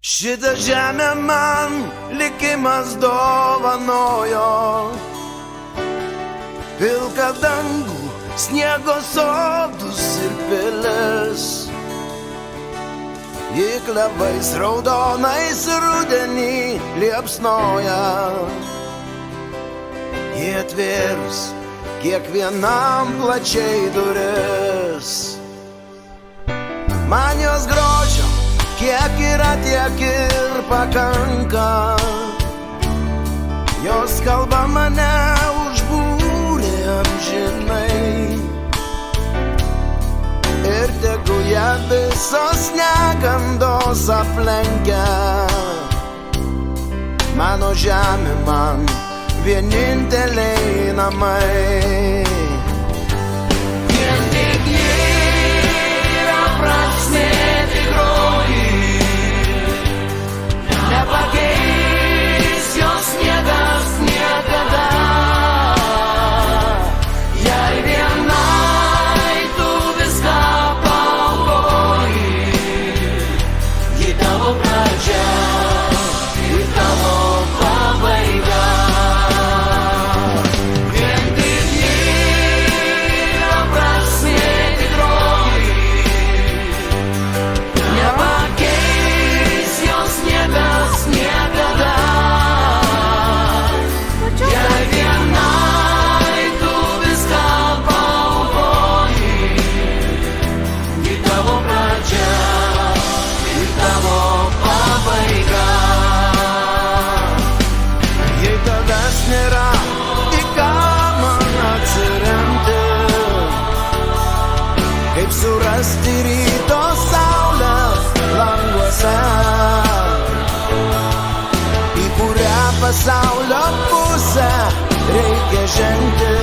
Šitą žemę man likimas dovanojo, pilką dangų, sniego sodus ir pilis. Ji klevais raudonais rudenį liepsnoja, ji atvėrus kiekvienam plačiai duris. Man jos grožio kiek yra, tiek ir pakanka. Jos kalba mane užbūrė amžinai, ir tegu ją visos negandos aplenkia. Mano žemė man vieninteliai namai. Vien tik yra prasmė tikroji, nepakeis jos niekas niekada. Jei vienai tu viską paaukoji, ji tavo pradžia ir tavo pabaiga. Vien tik yra prasmė tikroji, nepakeis jos niekas niekada. Jei vienai tu viską paaukoji, ji tavo pradžia ir tavo pabaiga. Jei tavęs nėra, į ką man atsiremti, kaip surasti ryto saulę languose, į kurią pasaulio pusę reikia žengti.